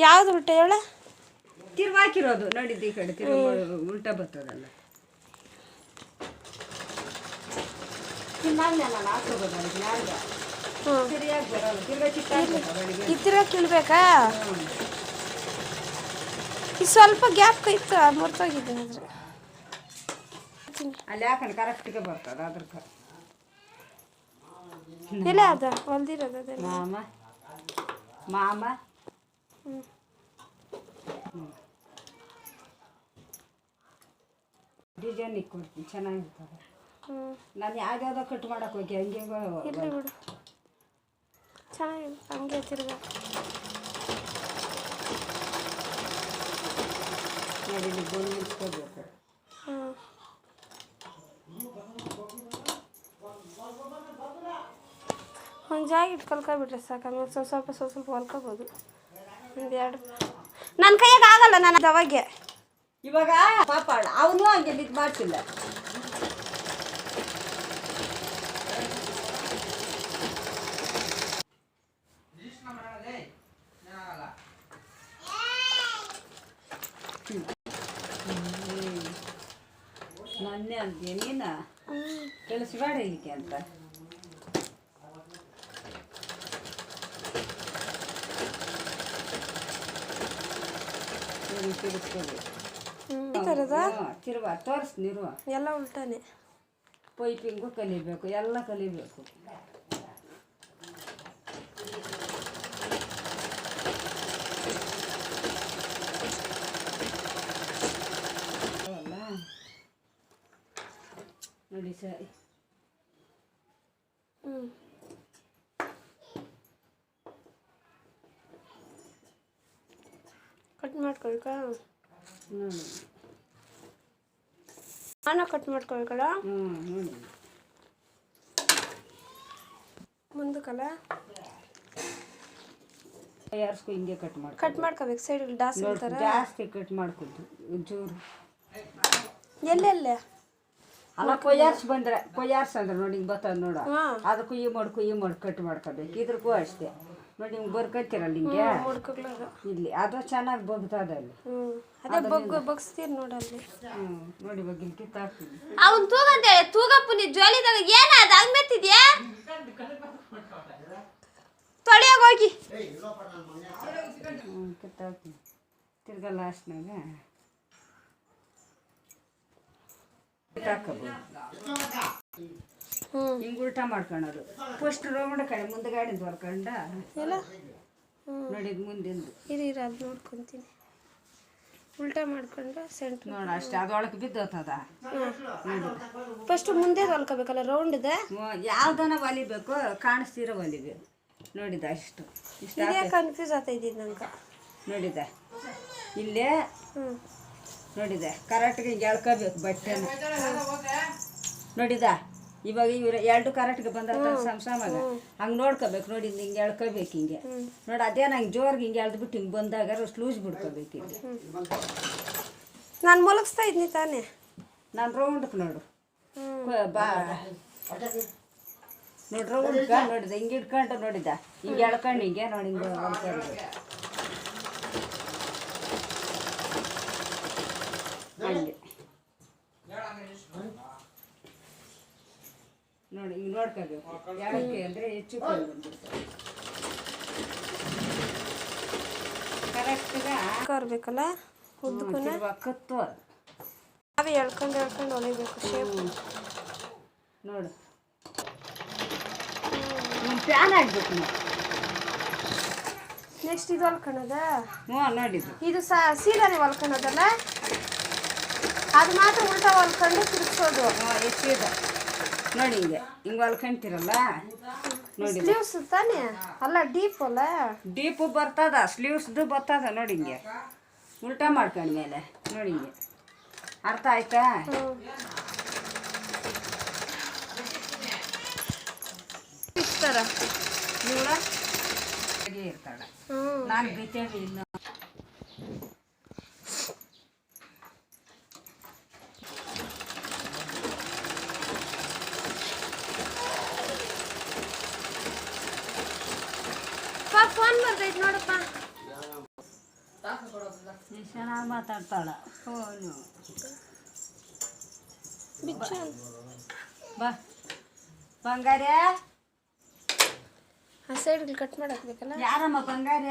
ಯಾವ್ದು ಉಲ್ಟಾ ಹೇಳ? ತಿರ್ವಾಕಿರೋದು ನೋಡಿದ್ದು ಈ ಕಡೆ ಉಲ್ಟಾ ಬರ್ತದಲ್ಲ. ಸರಿಯಾಗಿ ಬರೋಲ್ಲ, ತಿರ್ಗಾ ಕೀಳ್ಬೇಕಾ? ಈ ಸ್ವಲ್ಪ ಗ್ಯಾಪ್ ಇತ್ತು, ಮರ್ತೋಗಿದ್ದೆ ಅದ್ರ. ಅಲ್ಲಿ ಯಾಕಂದ್ರೆ ಕರೆಕ್ಟ್ಗೆ ಬರ್ತದ ಅದ್ರಕ್ಕೆ. ಎಲ್ಲ ಅದ ಹೊಲ್ದಿರೋದು ಅದೆಲ್ಲ. ಮಾಮ ಡಿಸೈನ್ ಕೊಡ್ತೀನಿ, ಚೆನ್ನಾಗಿರ್ತದೆ. ನಾನು ಯಾವ್ದಾವ್ದೋ ಕಟ್ ಮಾಡಕ್ಕೆ ಹೋಗಿ ಹಂಗೆ ಇರಲಿ ಬಿಡು, ಚೆನ್ನಾಗಿದೆ ಹಂಗೆ ತಿರ್ಗಾ. ನೋಡಿ ಗೋಲ್ ನಿಲ್ಸ್ಕೋಬೇಕು. ಒಂದು ಜಾಗ ಇಟ್ಟು ಕಲ್ಕೊಬಿಟ್ರೆ ಸಾಕು, ಆಮೇಲೆ ಸ್ವಲ್ಪ ಹೊಲ್ಕೋಬೋದು. ಒಂದೆರಡು ನನ್ನ ಕೈಯಾಗ ಆಗಲ್ಲ, ನಾನು ಅದು ಅವಾಗೆ ಇವಾಗ ಪಾಪ ಅವನು ಹಂಗೆ ಇದು ಮಾಡ್ತಿಲ್ಲ. ಮೊನ್ನೆ ಅಂತೀಯ ನೀನು ತಿಳಿಸ್ಬೇಡ ಇದಕ್ಕೆ ಅಂತ. ತಿರುವ ತೋರಿಸ್ ನೀರು ಎಲ್ಲ ಉಲ್ಟಾನೆ. ಪೈಪಿಂಗು ಕಲಿಬೇಕು, ಎಲ್ಲ ಕಲಿಬೇಕು. ನೋಡಿ ಸರಿ. ಕಟ್ ಮಾಡ್ಕೊಳ್ಕ ನೋಡಿ, ನಾನು ಕಟ್ ಮಾಡ್ಕೊಳ್ಕಲ್ಲ. ನೋಡಿ ಮುಂದಕ್ಕಲ್ಲ ಯಾರ್ಸ್ಕೊ ಹಿಂಗೆ ಕಟ್ ಮಾಡ್ಕೋಬೇಕು. ಸೈಡ್ ಜಾಸ್ತಿ ಕಟ್ ಮಾಡ್ಕೊಳ್ತು ಒಂಚೂರು. ಎಲ್ಲೆಲ್ಲೇ ಅಲ್ಲ ಕೊಯ್ಯಾರ್ಸ್ ಬಂದ್ರೆ ಕೊಯ್ಯಾರ್ಸ್ ಅಂದ್ರೆ ನೋಡಿ ಹಿಂಗೆ ಬರ್ತದೆ ನೋಡು, ಅದು ಕುಯ್ಯಿ ಮಾಡಿ ಕಟ್ ಮಾಡ್ಕೋಬೇಕು. ಇದ್ರಕ್ಕೂ ಅಷ್ಟೇ ನೋಡಿ, ಹಿಂಗೆ ಬರ್ಕೊತಿರಲ್ಲ ಹಿಂಗೆ ಇಲ್ಲಿ, ಅದು ಚೆನ್ನಾಗಿ ಬಗ್ತದ ಅಲ್ಲಿ. ಅದೇ ಬಗ್ಸ್ತೀರಿ ನೋಡಲ್ಲಿ. ನೋಡಿ ಬಗ್ಗೆ ಕಿತ್ತಾಕ್ತೀನಿ. ಅವ್ನು ತೂಗಂತೇಳಿ ತೂಗಪ್ಪು ನೀ ಜೋಲಿದಾಗ ಏನಾದ ಹಂಗ್ ಮೆತ್ತಿದ್ಯಾ? ತೊಳೆಯೋಗ ಹೋಗಿ ಕಿತ್ತಾಕ್ತೀನಿ. ತಿರ್ಗಾ ಲಾಸ್ಟ್ನಾಗ ಹಿಂಗೆ ಉಲ್ಟಾ ಮಾಡ್ಕೊಳೋದು. ಫಸ್ಟ್ ರೌಂಡ್ ಕಡೆ ಮುಂದೆ ಗಾಡಿಂದ ಹೊರ್ಕೊಂಡ ನೋಡಿದ್ ಮುಂದಿಂದು ಇರ ಅದು ನೋಡ್ಕೊತೀನಿ. ಉಲ್ಟಾ ಮಾಡ್ಕೊಂಡು ಸೆಂಟ್ರ್ ನೋಡ ಅಷ್ಟೇ, ಅದೊಳಗೆ ಬಿದ್ದೋತದ. ಫಸ್ಟ್ ಮುಂದೆ ಹೊಲ್ಕೋಬೇಕಲ್ಲ ರೌಂಡ್ ಇದೆ. ಯಾವ್ದನ ಹೊಲಿಬೇಕು, ಕಾಣಿಸ್ತಿರೋ ಹೊಲಿಬೇಕು. ನೋಡಿದ ಅಷ್ಟು ಇದೇ ಕನ್ಫ್ಯೂಸ್ ಆಗ್ತಾಯಿದ್ದು ನಂಗೆ. ನೋಡಿದ ಇಲ್ಲೇ ನೋಡಿದೆ ಕರೆಕ್ಟ್ಗೆ ಹಿಂಗೆ ಎಳ್ಕೋಬೇಕು ಬಟ್ಟೆನ. ನೋಡಿದ ಇವಾಗ ಇವ್ರು ಎರಡು ಕರೆಕ್ಟ್ಗೆ ಬಂದ ಸಮಸಾಮಾಗ ಹಂಗೆ ನೋಡ್ಕೋಬೇಕು. ನೋಡಿ ಹಿಂಗೆ ಎಳ್ಕೋಬೇಕು ಹಿಂಗೆ. ನೋಡಿ ಅದೇ ನಂಗೆ ಜೋರ್ಗೆ ಹಿಂಗೆ ಎಳ್ದ್ಬಿಟ್ಟು ಹಿಂಗೆ ಬಂದಾಗ ಲೂಸ್ ಬಿಡ್ಕೋಬೇಕು. ಹಿಂಗೆ ನಾನು ಮಲಗಿಸ್ತಾ ಇದ್ನಿ ತಾನೇ. ನಾನು ರೌಂಡ್ಗೆ ನೋಡು ಬಾ ನೋಡಿ ರೌಂಡ್ಗೆ ನೋಡಿದೆ ಹಿಂಗೆ ಇಟ್ಕೊಂಡು ನೋಡಿದ ಹಿಂಗೆ ಎಳ್ಕೊಂಡು ಹಿಂಗೆ ನೋಡಿ ಹಿಂಗೆ ಹೊಲ್ಕೊಂಡು ಹಂಗೆ ನೋಡಿ ಹಿಂಗೆ ನೋಡ್ಕೋಬೇಕು. ಯಾಕೆ ಅಂದರೆ ಹೆಚ್ಚು ಕರೆಕ್ಟ್గా ಕರ್ಬೇಕಲ್ಲ ಉದ್ದಕ್ಕೂನ ಕತ್ತು ನಾವೇ ಎಳ್ಕೊಂಡು ಹೊಲಿಬೇಕು ಶೇಪ್. ನೋಡು ಪ್ಯಾನ್ ಹಾಕ್ಬೇಕು ನಾವು. ನೆಕ್ಸ್ಟ್ ಇದು ಹೊಲ್ಕೊಳದ. ನೋಡಿದ್ದು ಇದು ಸೀದಾನೆ ಹೊಲ್ಕೊಳೋದಲ್ಲ, ಅದು ಮಾತ್ರ ಉಲ್ಟಾ ಹೊಲ್ಕೊಂಡು ತಿರ್ಗಿಸೋದು. ಸೀದಾ ನೋಡಿ ಹಿಂಗೆ ಹಿಂಗೆ ಹೊಲ್ಕೊಂತೀರಲ್ಲ ನೋಡಿ. ಸ್ಲೀವ್ಸ್ ತಾನೇ ಅಲ್ಲ ಡೀಪ್ ಅಲ್ಲ, ಡೀಪು ಬರ್ತದ, ಸ್ಲೀವ್ಸ್ದು ಬರ್ತದ. ನೋಡಿ ಹಿಂಗೆ ಉಲ್ಟಾ ಮಾಡ್ಕೊಂಡ್ಮೇಲೆ ನೋಡಿ ಹಿಂಗೆ. ಅರ್ಥ ಆಯ್ತಾ? ಇಷ್ಟಾರ ಇವಳ ಇರ್ತಾಳೆ. ನಾನು ಗೀತೇಳಿ ಇನ್ನು ಫೋನ್ ಬರ್ತೈತೆ ನೋಡಪ್ಪ. ಚೆನ್ನಾಗಿ ಮಾತಾಡ್ತಾಳ ಫೋನು. ಬಿಚ್ಚು ಬಾ ಬಂಗಾರ, ಆ ಸೈಡ್ಗೆ ಕಟ್ ಮಾಡಾಕ್ಬೇಕಲ್ಲ. ಯಾರಮ್ಮ ಬಂಗಾರ?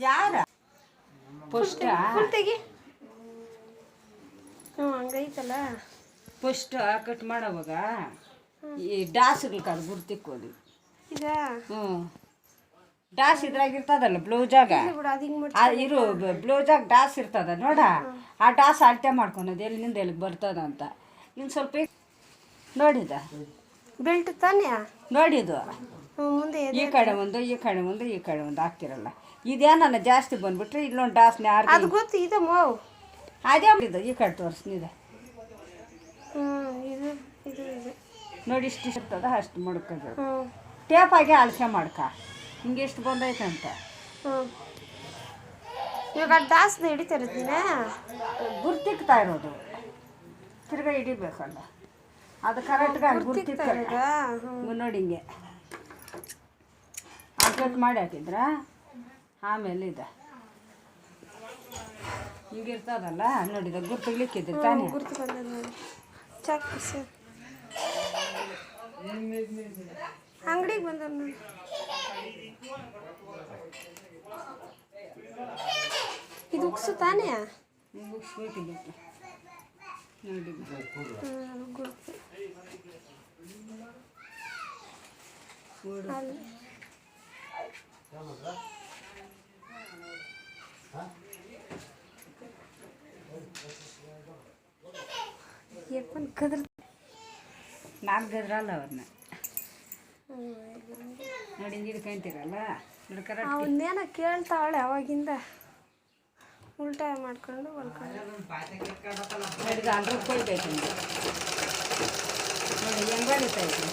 ಯಾರ ಪುಷ್ಟ? ತೆಗಿ. ಹಂಗೈತಲ್ಲ. ಫಸ್ಟ್ ಕಟ್ ಮಾಡೋವಾಗ ಈ ಡಾಸ್ಗಳು ಕಾದು ಗುರ್ತಿಕ್ಕೋದು. ಈಗ ಡಾಸ್ ಇದ್ರಾಗ ಇರ್ತದಲ್ಲ ಬ್ಲೌಜಾಗ, ಇರು ಬ್ಲೌಜಾಗ ಡಾಸ್ ಇರ್ತದ ನೋಡ, ಆ ಡಾಸ್ ಅಳತೆ ಮಾಡ್ಕೊಳೋದು ಎಲ್ಲಿಂದ ಎಲ್ಲಿಗೆ ಬರ್ತದ ಅಂತ. ಇನ್ನು ಸ್ವಲ್ಪ ನೋಡಿದ ಬೆಲ್ಟ್ ತಾನೇ ನೋಡಿದ್ದು, ಮುಂದೆ ಈ ಕಡೆ ಒಂದು ಈ ಕಡೆ ಒಂದು ಈ ಕಡೆ ಒಂದು ಹಾಕ್ತಿರಲ್ಲ. ಇದೇನನ್ನ ಜಾಸ್ತಿ ಬಂದ್ಬಿಟ್ರೆ ಇಲ್ಲೊಂದು ಡಾಸ್ನ ಅದು ಗೊತ್ತು ಇದೆ ಮಾವು. ಅದೇ ಇದು ಈ ಕಡೆ ತೋರಿಸ್ನಿದೆ ಇದು ಇದು ಇದು ನೋಡಿ, ಇಷ್ಟು ಇರ್ತದ ಅಷ್ಟು ಮಡ್ಕೋಬೇಕು. ಟೇಪಾಗೆ ಅಳತೆ ಮಾಡ್ಕ, ಹಿಂಗೆ ಎಷ್ಟು ಬಂದೈತೆ ಅಂತ. ಇವಾಗ ಡಾಸ್ನ ಹಿಡಿತಾ ಇರ್ತೀನಿ, ಗುರ್ತಿಕ್ತಾ ಇರೋದು ತಿರ್ಗಾ ಹಿಡಿಬೇಕಲ್ಲ, ಅದು ಕರೆಕ್ಟ್ಗಾಗಿ ಗುರ್ತಿಕ್ತಾ ನೋಡಿ. ಹಿಂಗೆ ಅಡ್ಜಸ್ಟ್ ಮಾಡಿ ಹಾಕಿದ್ರ ಆಮೇಲೆ ಇದೆ ಹಿಂಗಿರ್ತದಲ್ಲ ನೋಡಿದ ಗುರ್ತಿಗ್ಲಿಕ್ಕಿದ್ರೆ ತಾನೇ. ಗುರ್ತು ಬಂದದ ನೋಡಿ. ಚಾಕು ಸರ್ ಅಂಗಡಿಗೆ ಬಂದ ನೋಡಿ. ಇದು ಉಕ್ಸು ತಾನೇ ನೋಡಿ. ಗುರ್ತು ಅಲ್ಲಿ ಕದ್ರ ನಾನು ಗದ್ರಲ್ಲ ಅವ್ರನ್ನ ನೋಡಿ ಹಿಂಗೆ ಹಿಡ್ಕೊಂತೀರಲ್ಲ ನೋಡಿ. ಕರೆಕ್ಟ್ ಅವನ್ನೇನ ಕೇಳ್ತಾವಳೆ ಅವಾಗಿಂದ ಉಲ್ಟಾ ಮಾಡ್ಕೊಂಡು ಹೊಲ್ಕೊಂಡು ನೋಡಿದ ಅಂದ್ರೆ ಕೊಯ್ಬೇಕು ನೋಡಿ ಹೆಂಗೆ ಬರೀತಾ ಇದ್ದೀನಿ.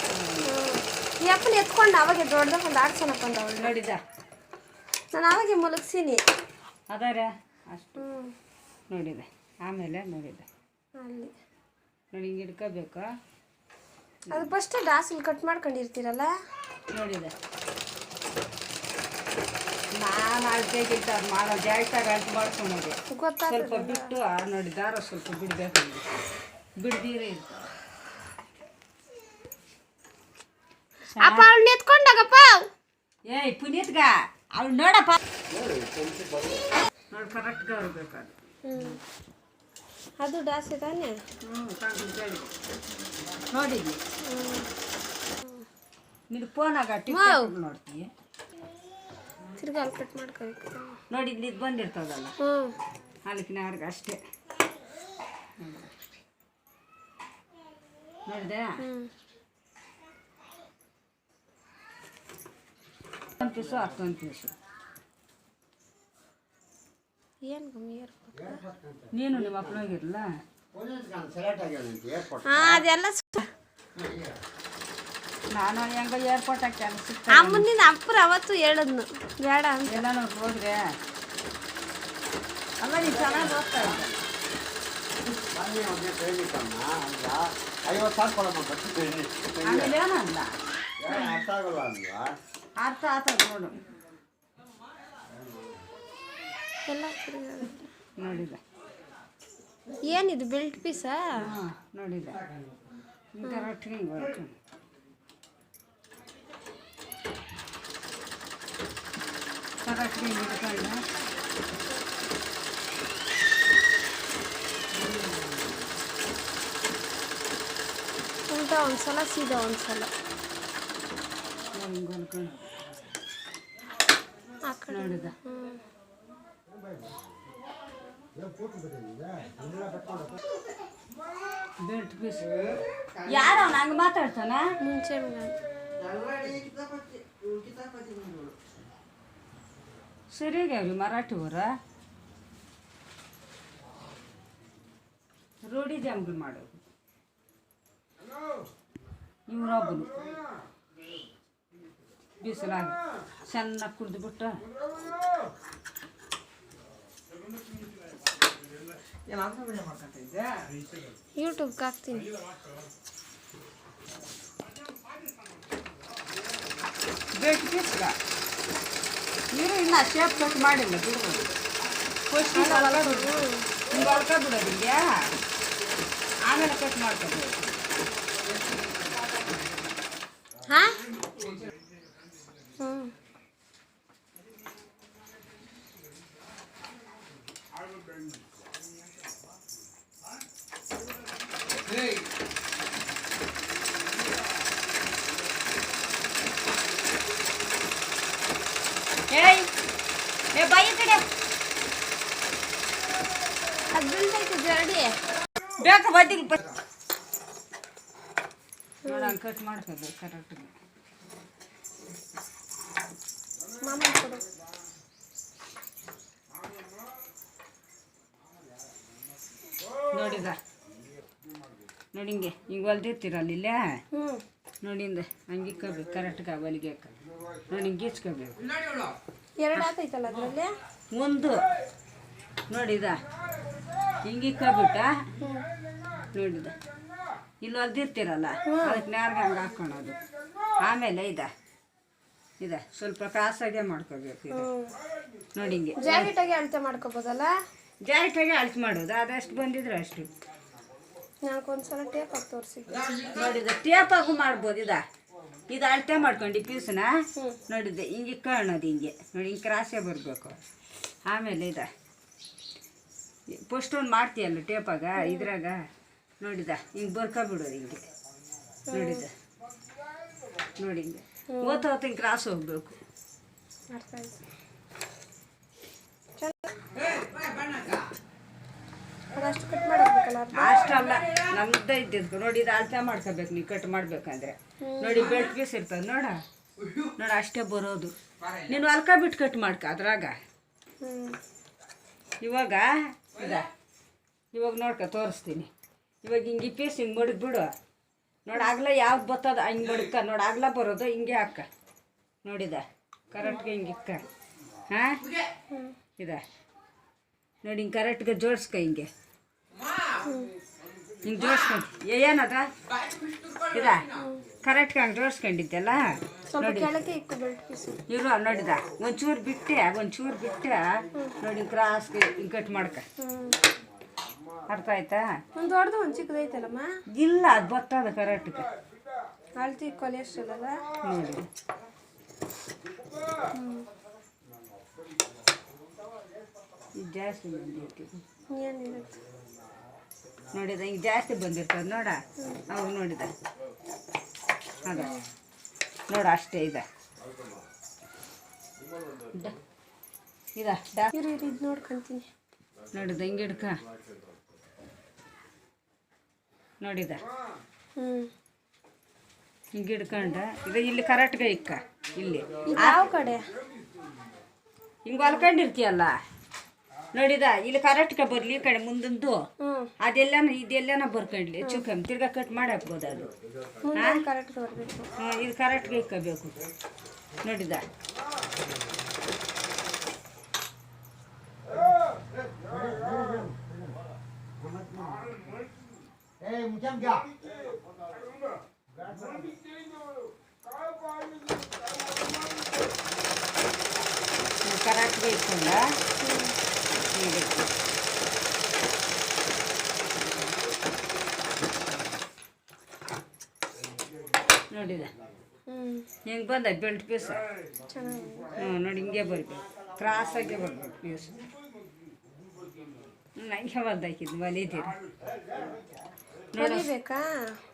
ಈ ಅಪ್ಪನ ಎತ್ಕೊಂಡು ಅವಾಗೆ ದೊಡ್ಡದಾಗ ಒಂದು ಆಡ್ಸೋಣಪ್ಪ ಅಂದವಳು. ನೋಡಿದ ನಾನು ಅವಾಗೆ ಮಲಗಿಸೀನಿ ಅದಾರ ಅಷ್ಟು ನೋಡಿದೆ. ಆಮೇಲೆ ನೋಡಿದೆ ಅಲ್ಲಿ ನೋಡಿ ಹಿಂಗೆ ಹಿಡ್ಕೋಬೇಕು. ಅದು ಫಸ್ಟ್ ಡಾಸಲ್ಲಿ ಕಟ್ ಮಾಡ್ಕೊಂಡಿರ್ತೀರಲ್ಲ ನೋಡಿದೆ. ನಾನು ಅಳ್ತೆಗಿಂತ ಅದು ಮಾಡೋ ಜಾಸ್ತಿಯಾಗಿ ಅಳ್ತೆ ಮಾಡ್ಕೊಳೋದು. ಸ್ವಲ್ಪ ಬಿಟ್ಟು ನೋಡಿ ದಾರ ಸ್ವಲ್ಪ ಬಿಡಬೇಕು, ಬಿಡ್ದೀರೇ ಇರ್ತದೆ. ಅಪ್ಪ ಅವಳನ್ನ ಎತ್ಕೊಂಡಾಗಪ್ಪ. ಏಯ್ ಪುನೀತ್ಗ ಅವಳು ನೋಡಪ್ಪ ನೋಡಿ ಕರೆಕ್ಟ್ಗೆ ಅವ್ರಬೇಕು ಅದು. ಅದು ಡಾಸ್ ತಾನೆ ನೋಡಿದ್ವಿ. ನೀನು ಫೋನಾಗ ನೋಡ್ತೀವಿ, ತಿರ್ಗಿ ಅಲ್ಲಿ ಕಟ್ ಮಾಡ್ಕೋಬೇಕು ನೋಡಿ. ಇದು ಬಂದಿರ್ತದಲ್ಲ ಹಾಲಿಕಿನ ಅವ್ರಿಗೆ ಅಷ್ಟೇ ನೋಡಿದೆ. ಒಂದು ಪೀಸು 10 ಪೀಸು. ಏನು ಕಮ್ಮಿ ನೀನು ನಿಮ್ಮ ಮಕ್ಕಳು ಹೋಗಿರಲ್ಲ ಅದೆಲ್ಲ ನಾನು ಹೆಂಗ ಏರ್ಪೋರ್ಟ್ ಕೆಲಸ ಅಮ್ಮನಿಂದ ಅಪ್ಪರು ಅವತ್ತು ಹೇಳಿದ್ನು ಬೇಡ ಅಂತ. ಎಲ್ಲ ನೋಡಿ ಹೋದ್ರೆ ಅಲ್ಲ ನೀನು ಚೆನ್ನಾಗಿ ಓದ್ತಾ ಇದ್ದೆ. ಆಮೇಲೆ ಏನಲ್ಲ ಅರ್ಥ ಆಗ್ತದೆ ನೋಡು. ಎಲ್ಲ ನೋಡಿದ ಏನಿದು ಬೆಲ್ಟ್ ಪೀಸಾ? ಹಾಂ ನೋಡಿದ. ಕರೆಕ್ಟ್ಗೆ ಹಿಂಗೆ ಬರುತ್ತೆ. ಕರೆಕ್ಟ್ಗೆ ಹಿಂಗೆ ಹಿಡ್ಕೊಂಡು ಉಲ್ಟಾ ಒಂದ್ಸಲ ಸೀದಾ ಒಂದ್ಸಲ ಹಿಂಗೆ ಹೊಲ್ಕೊಂಡು ಆ ಕಡೆ ನೋಡಿದ. ಬೆಲ್ಟ್ ಪೀಸ್ ಯಾರು ಅವ್ನು ಹಂಗೆ ಮಾತಾಡ್ತಾನ? ಮುಂಚೆ ಸರಿಯಾಗಿ ಮರಾಠಿ ಊರ ರೂಢಿ ಜಾಮ್ಗಳು ಮಾಡೋದು ಇವರೊಬ್ಬನು ಬಿಸಿಲಾಗ ಚೆನ್ನಾಗಿ ಕುಡಿದ್ಬಿಟ್ಟು ಯೂಟ್ಯೂಬ್ಗೆ ಹಾಕ್ತೀನಿ. ಬೆಲ್ಟ್ ಪೀಸ್ಗ ನೀರು ಇನ್ನು ಶೇಪ್ ಕಟ್ ಮಾಡಿಲ್ಲ ಬಿಡ್ಬೋದು ಫಸ್ಟ್ ಹಿಂಗೆ ಹೊಲ್ಕೊಬಿಡೋದು ಹಿಂಗೆ ಆಮೇಲೆ ಕಟ್ ಮಾಡ್ಕೋಬೋದು. ಹಾಂ ಏಯ್ ಏ ಬಾಯಿ ಕಡೆ ಅದು ಬೀಳ್ತೈತೆ ಜರಡಿ ಬೇಕಾ ಬಡ್ಡಿಗೆ ನೋಡೋಣ ಕಟ್ ಮಾಡ್ಕೋಬೇಕು ಕರೆಕ್ಟಾಗಿ. ಮಾಮ ಕೊಡು. ನೋಡಿದ ನೋಡಿ ಹಿಂಗೆ ಹೊಲ್ದಿರ್ತೀರಲ್ಲ ಇಲ್ಲೇ ನೋಡಿಂದ ಹಂಗೆ ಇಕ್ಕೋಬೇಕು ಕರೆಕ್ಟ್ಗೆ ಹೊಲಿಗೆ ನೋಡಿ ಹಿಂಗೆ ಗೀಚ್ಕೋಬೇಕು. ಎರಡು ಆತೈತಲ್ಲ ಅದರಲ್ಲಿ ಒಂದು ನೋಡಿದ ಹಿಂಗೆ ಇಕ್ಕೋಬಿಟ್ಟ ನೋಡಿದ ಇಲ್ಲಿ ಹೊಲ್ದಿರ್ತೀರಲ್ಲ ಅದಕ್ಕೆ ನ್ಯಾರ್ಗೆ ಹಂಗೆ ಹಾಕ್ಕೊಳೋದು. ಆಮೇಲೆ ಇದ ಸ್ವಲ್ಪ ಕ್ರಾಸಾಗೆ ಮಾಡ್ಕೋಬೇಕು. ಇದು ನೋಡಿ ಹಿಂಗೆ ಜಾಕೆಟಾಗಿ ಅಳತೆ ಮಾಡ್ಕೋಬೋದಲ್ಲ. ಜಾಯಿಂಟಾಗಿ ಅಳ್ತು ಮಾಡೋದು ಅದಷ್ಟು ಬಂದಿದ್ರೆ ಅಷ್ಟು. ನಾಲ್ಕೊಂದ್ಸಲ ಟೇಪ್ ಹಾಕಿ ತೋರಿಸಿದ್ದೆ ನೋಡಿದ ಟೇಪಾಗೂ ಮಾಡ್ಬೋದು. ಇದು ಅಳತೆ ಮಾಡ್ಕೊಂಡು ಪೀಸನ್ನ ನೋಡಿದ್ದೆ ಹಿಂಗೆ ಇಕ್ಕೊಳ್ಳೋದು ಹಿಂಗೆ ನೋಡಿ ಹಿಂಗೆ ಕ್ರಾಸೇ ಬರಬೇಕು. ಆಮೇಲೆ ಫಸ್ಟ್ ಒಂದು ಮಾಡ್ತೀಯಲ್ಲ ಟೇಪಾಗ ಇದ್ರಾಗ ನೋಡಿದ ಹಿಂಗೆ ಬರ್ಕೊಬಿಡೋದು ಹಿಂಗೆ ನೋಡಿದ ನೋಡಿ ಹಿಂಗೆ ಓದ್ತಾ ಹಿಂಗೆ ಕ್ರಾಸ್ ಹೋಗ್ಬೇಕು. ಅದಷ್ಟು ಕಟ್ ಮಾಡಬೇಕಲ್ಲ. ಅಷ್ಟಲ್ಲ ನಮ್ದ ಇದ್ದಿದ್ದು ನೋಡಿ ಇದು ಅಳತೆ ಮಾಡ್ಕೋಬೇಕು ನೀವು ಕಟ್ ಮಾಡ್ಬೇಕಂದ್ರೆ. ನೋಡಿ ಬೆಲ್ಟ್ ಪೀಸ್ ಇರ್ತದೆ ನೋಡ ಅಷ್ಟೇ ಬರೋದು. ನೀನು ಹೊಲ್ಕೊಬಿಟ್ಟು ಕಟ್ ಮಾಡ್ಕ ಅದ್ರಾಗ. ಇವಾಗ ಇವಾಗ ನೋಡ್ಕ ತೋರಿಸ್ತೀನಿ. ಇವಾಗ ಹಿಂಗೆ ಪೀಸ್ ಹಿಂಗೆ ಮಡಗ್ಬಿಡು ನೋಡಿ ಆಗ್ಲ ಯಾವ್ದು ಬರ್ತದ ಹಂಗೆ ಮಡ್ಕ ನೋಡಿ ಆಗ್ಲ ಬರೋದು ಹಿಂಗೆ ಹಾಕ ನೋಡಿದ ಕರೆಕ್ಟ್ಗೆ ಹಿಂಗೆ ಇಕ್ಕ. ಹಾಂ ನೋಡಿ ಹಿಂಗೆ ಕರೆಕ್ಟ್ಗೆ ಜೋಡಿಸ್ಕ ಹಿಂಗೆ ಜೋಡಿಸ್ಕೊಂಡು ಏನದ ಕರೆಕ್ಟ್ಗೆ ಹಂಗೆ ಜೋಡಿಸ್ಕೊಂಡಿದ್ದೆಲ್ಲ ನೋಡಿ ಇರು ನೋಡಿದ ಒಂಚೂರು ಬಿಟ್ಟೆ ನೋಡಿ ಕ್ರಾಸ್ಗೆ ಹಿಂಗೆ ಕಟ್ ಮಾಡ್ಕ. ಅರ್ಥ ಆಯ್ತಾ? ಒಂದು ದೊಡ್ಡದು ಒಂದು ಚಿಕ್ಕದೈತಲ್ಲಮ್ಮ. ಇಲ್ಲ ಅದು ಬರ್ತದ ಕರೆಕ್ಟ್ಗೆ ಅಳ್ತಿ ಕೊಲೆಸ್ಟ್ರಾಲ್ ಅಲ್ಲ ನೋಡಿ. ಇದು ಜಾಸ್ತಿ ಬಂದಿರ್ತದೆ ಏನಿರುತ್ತೆ ನೋಡಿದ ಹಿಂಗೆ ಜಾಸ್ತಿ ಬಂದಿರ್ತದೆ ನೋಡ ಅವು ನೋಡಿದ ಅದ ನೋಡ ಅಷ್ಟೇ ಇದು ನೋಡ್ಕೊಂತೀನಿ ನೋಡಿದ ಹಿಂಗೆ ಹಿಡ್ಕ ನೋಡಿದ ಹಿಂಗೆ ಹಿಡ್ಕೊಂಡ ಇಲ್ಲಿ ಕರೆಕ್ಟ್ಗೆ ಇಕ್ಕ ಇಲ್ಲಿ ಯಾವ ಕಡೆ ಹಿಂಗೆ ಹೊಲ್ಕೊಂಡಿರ್ತೀಯಲ್ಲ ನೋಡಿದ ಇಲ್ಲಿ ಕರೆಕ್ಟ್ಗೆ ಬರಲಿ ಈ ಕಡೆ ಮುಂದಂದು ಇದೆಲ್ಲನ ಬರ್ಕೊಂಡ್ಲಿ ಚುಕ್ಕಮ್ ತಿರ್ಗಾ ಕಟ್ ಮಾಡಿ ಹಾಕ್ಬೋದು. ಅದು ಇದು ಕರೆಕ್ಟ್ಗೆ ಇಕ್ಕಬೇಕು ನೋಡಿದ. ಕರೆಕ್ಟ್ಗೆ ಇಟ್ಕೊಂಡ ನೋಡಿದ ಹೆಂಗೆ ಬಂದ ಬೆಲ್ಟ್ ಪೀಸ್ ನೋಡಿ ಹಿಂಗೆ ಬರ್ಬೇಕು ಕ್ರಾಸಾಗೆ ಬರ್ಬೇಕು ಪೀಸ್. ನಂಗೆ ಹೊಲ್ದಾಕಿದ್ದು ಹೊಲಿದ್ದೀರಿ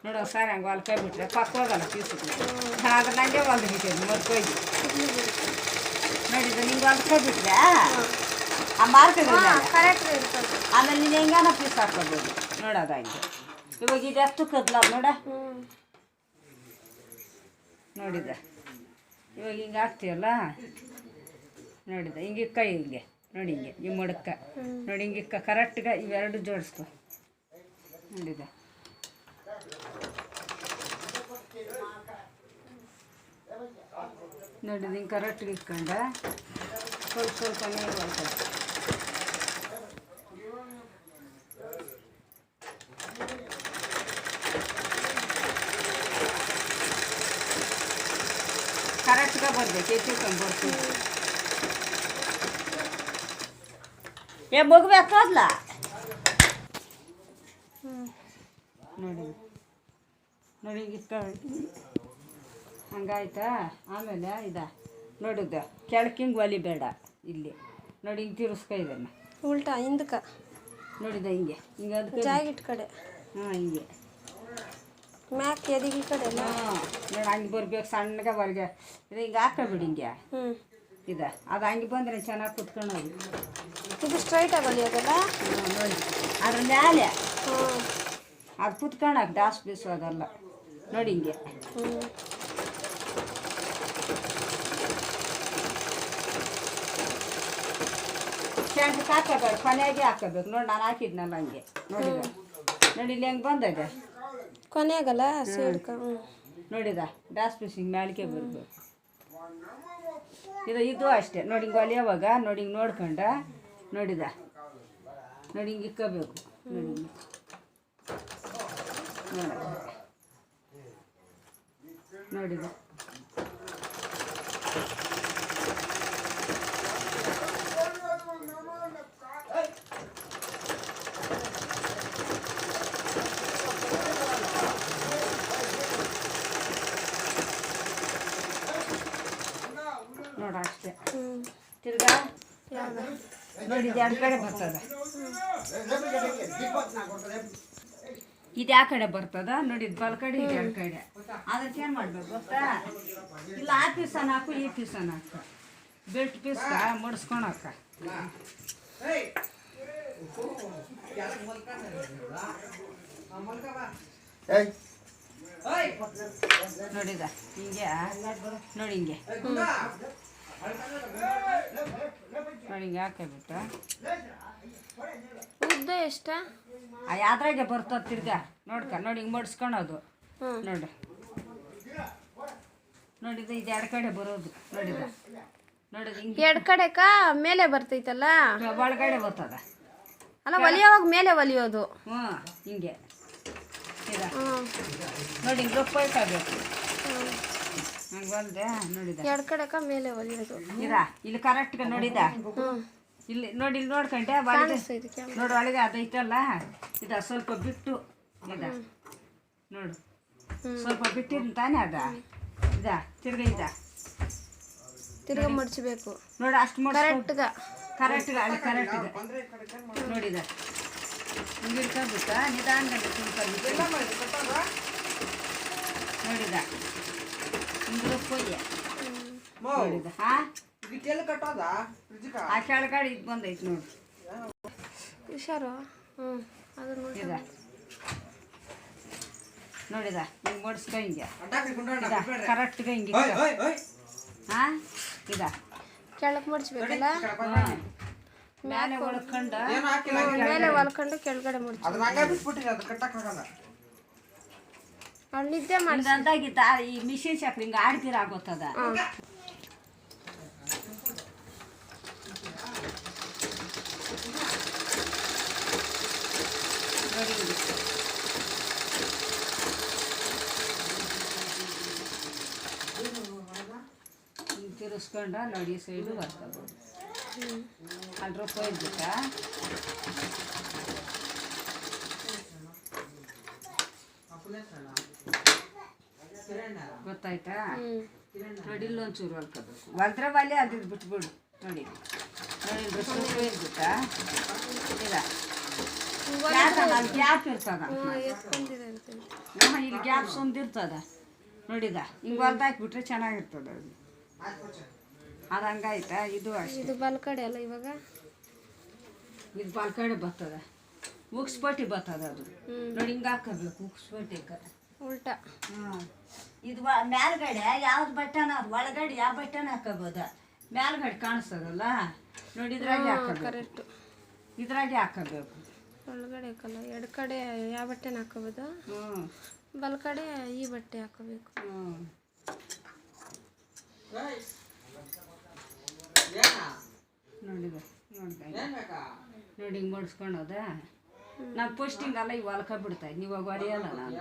ನೋಡೋ ಸರ್ ಹಂಗೆ ಹೊಲ್ಕೊಬಿಟ್ರೆ ಪಕ್ಕ ಹೋಗಲ್ಲ ಪೀಸು ಆದ್ರೆ ನಂಗೆ ಹೊಲ್ದು ಬಿಟ್ಟಿದ್ದು ಮರ್ಕೋಗಿ ನೋಡಿದ ನಿಂಗೆ ಹೊಲ್ಕೊಬಿಟ್ರೆ ಆ ಮಾರ್ಕದಲ್ಲಿ ಆಮೇಲೆ ನೀನು ಹೆಂಗಾನ ಪೀಸ್ ಹಾಕ್ಕೋಬೋದು ನೋಡೋದ ಹಂಗೆ. ಇವಾಗ ಇದೆಷ್ಟು ಕದ್ಲ ನೋಡ ನೋಡಿದ ಇವಾಗ ಹಿಂಗೆ ಹಾಕ್ತೀವಲ್ಲ ನೋಡಿದ ಹಿಂಗೆ ಕೈ ಹಿಂಗೆ ನೋಡಿ ಹಿಂಗೆ ಈ ಮಡಕ್ಕ ನೋಡಿ ಹಿಂಗೆ ಕರೆಕ್ಟ್ಗೆ ಇವೆರಡು ಜೋಡಿಸ್ಕೊ ನೋಡಿದ ನೋಡಿದ ಹಿಂಗೆ ಕರೆಕ್ಟ್ಗೆ ಇಟ್ಕೊಂಡ ಸ್ವಲ್ಪ ನೀರು ಬರ್ತದೆ. ಕರೆಕ್ಟ್ಗೆ ಬರ್ಬೇಕು ಹೆಚ್ಚು ಬರ್ತೀವಿ ಏ ಮಗುಬೇಕಲ್ಲ ನೋಡಿ ನೋಡಿ ಹಂಗಾಯ್ತಾ. ಆಮೇಲೆ ನೋಡಿದ್ದೆ ಕೆಳಕ್ಕೆ ಹಿಂಗೆ ಒಲಿಬೇಡ, ಇಲ್ಲಿ ನೋಡಿ ಹಿಂಗೆ ತಿರ್ಸ್ಕೊ ಇದನ್ನು ಉಲ್ಟಾ ಹಿಂದಕ್ಕೆ ನೋಡಿದ ಹಿಂಗೆ ಹಿಂಗೆ ಅದಕ್ಕೆ ಜಾಗಿಟ್ ಕಡೆ. ಹಾಂ ಹಿಂಗೆ ಮ್ಯಾಕ್ ಎದಿಗೆ ಈ ಕಡೆ. ಹಾಂ ನೋಡಿ ಹಂಗೆ ಬರ್ಬೇಕು ಸಣ್ಣಗೆ ಹೊರಗೆ ಇದು ಹಿಂಗೆ ಹಾಕೋಬಿಡಿ ಹಿಂಗೆ ಅದು ಹಂಗೆ ಬಂದರೆ ಚೆನ್ನಾಗಿ ಕುತ್ಕೊಳ್ಳೋದು. ಇದು ಸ್ಟ್ರೈಟ್ ಆಗಲಿ ಅದೆಲ್ಲ. ಹಾಂ ನೋಡಿ ಅದ್ರ ಮ್ಯಾಲೆ ಅದು ಕುತ್ಕೊಳಕ್ಕೆ ದಾಸ್ ಬೀಸು ಅದೆಲ್ಲ ನೋಡಿ ಹಿಂಗೆ. ಸೆಂಟ್ಗೆ ಹಾಕೋಬೇಡ, ಕೊನೆಗೆ ಹಾಕೋಬೇಕು ನೋಡಿ. ನಾನು ಹಾಕಿದ್ನಲ್ಲ ಹಂಗೆ ನೋಡಿದ ನೋಡಿ ಇಲ್ಲಿ ಹೆಂಗೆ ಬಂದಿದೆ ಕೊನೆಗಲ್ಲ ಸೇಡ್ಕ. ನೋಡಿದ ದಾಸ್ ಬೀಸ್ ಹಿಂಗೆ ಮ್ಯಾಲಿಕೆ ಬರಬೇಕು. ಇದು ಅಷ್ಟೇ ನೋಡಿ ಹಿಂಗೆ ಒಲಿಯೋವಾಗ ನೋಡಿ ಹಿಂಗೆ ನೋಡ್ಕೊಂಡ ನೋಡಿದ ನೋಡಿ ಹಿಂಗೆ ಇಕ್ಕೋಬೇಕು ನೋಡಿ ಹಿಂಗೆ ನೋಡಿದ ನೋಡ ಅಷ್ಟೇ. ತಿರ್ಗಾ ನೋಡಿ ಇದು ಎರಡು ಕಡೆ ಬರ್ತದ, ಇದು ಯಾವ ಕಡೆ ಬರ್ತದ ನೋಡಿ. ಇದು ಬಲ ಕಡೆ ಇದು ಎರಡು ಕಡೆ. ಅದಕ್ಕೆ ಏನು ಮಾಡ್ಬೇಕು ಗೊತ್ತಾ, ಇಲ್ಲ ಆ ಪೀಸನ ಹಾಕು ಈ ಪೀಸನ ಹಾಕು, ಬೆಲ್ಟ್ ಪೀಸ್ ಮುಡಿಸ್ಕೊಳಕ್ಕ. ನೋಡಿದ ಹಿಂಗೆ ನೋಡಿ ಹಿಂಗೆ ನೋಡಿ ಹಿಂಗೆ ಹಾಕಬಿಟ್ಟು ಉದ್ದ ಎಷ್ಟ ಯಾವ್ದ್ರಾಗೆ ಬರ್ತದ ತಿರ್ಗಾ ನೋಡ್ಕ ನೋಡಿ ಹಿಂಗೆ ಮಡ್ಸ್ಕೊಳೋದು ನೋಡಿ. ನೋಡಿದ ಇದು ಎರಡು ಕಡೆ ಬರೋದು ನೋಡಿದ ನೋಡಿದ ಹಿಂಗೆ ಎರಡು ಕಡೆಕ ಮೇಲೆ ಬರ್ತೈತಲ್ಲ, ಒಳಗಡೆ ಬರ್ತದ ಅಲ್ಲ ಒಲಿಯೋವಾಗ ಮೇಲೆ ಒಲಿಯೋದು. ಹ್ಞೂ ಹಿಂಗೆ ನೋಡಿ ಹಿಂಗೆ ರೊಪ್ಪ ಇಟ್ಟಾಗಬೇಕು ಹಂಗೆ ಬಂದೆ ನೋಡಿದ ಎರಡು ಕಡೆಕ ಮೇಲೆ ಒಲಿಯೋದು. ಇಲ್ಲಿ ಕರೆಕ್ಟ್ಗೆ ನೋಡಿದ ಇಲ್ಲಿ ನೋಡಿ, ಇಲ್ಲಿ ನೋಡ್ಕೊಂಡೆ ನೋಡಿ ಒಳಗೆ ಅದೈತಲ್ಲ ಸ್ವಲ್ಪ ಬಿಟ್ಟು ನೋಡು ಸ್ವಲ್ಪ ಬಿಟ್ಟಿದ್ ತಾನೇ ತಿರ್ಗ ಮಡ್ಚಬೇಕು ನೋಡಿ. ಅಷ್ಟು ಕರೆಕ್ಟ್ಗ ಅಲ್ಲಿ ಕರೆಕ್ಟ್ಗ ನೋಡಿದ ಹಿಂಗೆ ಇಟ್ಕೊಂಡ್ಬಿಟ್ಟ ನಿಧಾನದಲ್ಲಿ ನೋಡಿದ ಹಿಂಗೆ ಕೊಯ್ಯ ನೋಡಿದ. ಆ ಕೆಳಗಡೆ ಇದು ಬಂದೈತೆ ನೋಡಿ. ಹುಷಾರು. ನೋಡಿದ ಹಿಂಗೆ ಮಡ್ಸ್ಕೊ ಹಿಂಗೆ ಕರೆಕ್ಟ್ಗೆ ಹಿಂಗೆ ಹಾಂ ಕೆಳಗೆ ಮಡ್ಚ್ಬೇಕಲ್ಲ, ಮೇಲೆ ಒಳ್ಕೊಂಡು ಮೇಲೆ ಹೊಲ್ಕೊಂಡು ಕೆಳಗಡೆ ಅಲ್ಲಿದ್ದೆ ಮಾಡಿದಂತಾಗಿತ್ತ. ಈ ಮಿಷಿನ್ ಶಾಪ್ ಹಿಂಗೆ ಆಡ್ತೀರ ಆಗೋತದ. ತಿರ್ಸ್ಕೊಂಡ ನೋಡಿ ಸೈಡು ಬರ್ತದೆ. ಅಲ್ಲಿ ರೂಪ ಇದ್ಬಿಟ್ಟ ಗೊತ್ತಾಯ್ತಾ. ನೋಡಿ ಇಲ್ಲೊಂಚೂರು ಹೊಲ್ಕೋಬೇಕು, ಹೊಲ್ದ್ರೆ ಬಾಲಿ ಅದು ಬಿಟ್ಬಿಡು ನೋಡಿ. ನೋಡಿ ರೂಪ ಇದ್ಬಿಟ್ಟ ಗ್ಯಾಪ್ ಇರ್ತದ, ಇಲ್ಲಿ ಗ್ಯಾಪ್ ಸುಂದಿರ್ತದ ನೋಡಿದ. ಹಿಂಗೆ ಹೊಲ್ದಾಕ್ಬಿಟ್ರೆ ಚೆನ್ನಾಗಿರ್ತದ ಅದು. ಅದು ಹಂಗಾಯ್ತಾ. ಇದು ಅಷ್ಟೇ, ಇದು ಬಲ್ ಕಡೆ ಅಲ್ಲ ಇವಾಗ. ಇದು ಬಲ್ ಕಡೆ ಬರ್ತದ, ಉಕ್ಸ್ಪಟ್ಟಿ ಬರ್ತದ ಅದು ನೋಡಿ. ಹಿಂಗೆ ಹಾಕಬೇಕು ಉಕ್ಸ್ಪಟ್ಟಿಗೆ ಉಲ್ಟಾ. ಇದು ಮೇಲ್ಗಡೆ ಯಾವ್ದು ಬಟನ್ ಅದು ಒಳಗಡೆ ಯಾವ ಬಟನ್ ಹಾಕೋಬೋದ, ಮೇಲ್ಗಡೆ ಕಾಣಿಸ್ತದಲ್ಲ ನೋಡಿ. ಇದ್ರಾಗೆ ಹಾಕಬೇಕು, ಕರೆಕ್ಟ್ ಇದ್ರಾಗೆ ಹಾಕಬೇಕು. ಒಳಗಡೆ ಹಾಕಲ್ಲ, ಎರಡು ಕಡೆ ಯಾವ ಬಟ್ಟೆನ ಹಾಕೋಬೋದು. ಬಲ್ ಕಡೆ ಈ ಬಟ್ಟೆ ಹಾಕೋಬೇಕು. ನೋಡಿದ ನೋಡಿ ಹಿಂಗೆ ಮಡ್ಸ್ಕೊಳೋದ. ನಾವು ಪೋಸ್ಟಿಂಗ್ ಅಲ್ಲ ಇವು ಹೊಲ್ಕ ಬಿಡ್ತಾಯಿ, ನೀವು ಹೊಡೆಯಲ್ಲ ನಾನು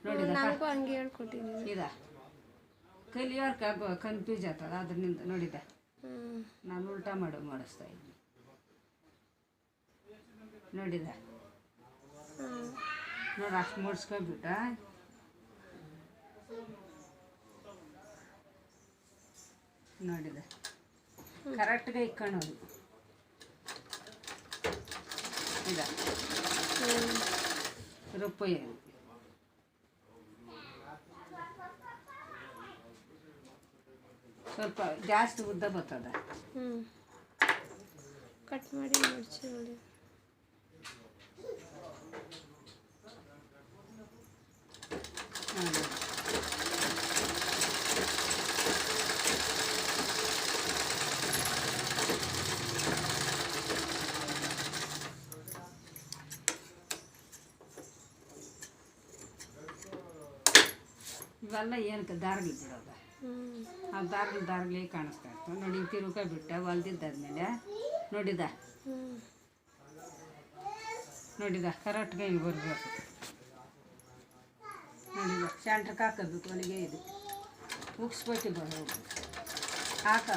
ನೋಡಿದ. ನನಗೂ ಹಂಗೆ ಹೇಳ್ಕೊಟ್ಟಿದ್ದೀನಿ. ಕಲಿಯೋರ್ಕ ಕನ್ಫ್ಯೂಸ್ ಆಗ್ತದ ಅದ್ರಿಂದ ನೋಡಿದ. ನಾನು ಉಲ್ಟಾ ಮಾಡಿಸ್ತಾ ಇದ್ದೀನಿ. ನೋಡಿದ ನೋಡಿ ಅಷ್ಟು ಮುಡ್ಸ್ಕೊಬಿಟ್ಟ ನೋಡಿದ ಕರೆಕ್ಟ್ಗೆ ಇಕ್ಕೊಳ್ಳೋದು ಇದ ರೂಪಾಯಿ ಸ್ವಲ್ಪ ಜಾಸ್ತಿ ಉದ್ದ ಬರ್ತದ ಕಟ್ ಮಾಡಿ ಮಡಚಿ ನೋಡಿ ಇವೆಲ್ಲ ಏನಕ್ಕೆ ದಾರ್ಗಳು ಬಿಡೋದು ಆ ದಾರ್ಗಳೇ ಕಾಣಿಸ್ತಾ ಇರ್ತವೆ ನೋಡಿ ತಿರುಗ ಬಿಟ್ಟ ಹೊಲ್ದಿದ್ದಾದ್ಮೇಲೆ ನೋಡಿದ ಕರೆಕ್ಟ್ಗೆ ಹಿಂಗೆ ಬರಬೇಕು ನೋಡಿದ ಸೆಂಟ್ರಕ್ಕೆ ಹಾಕೋಬೇಕು ಒಳಗೆ ಇದು ಉಗ್ಸ್ಬಿಟ್ಟು ಬರೋದು ಹಾಕ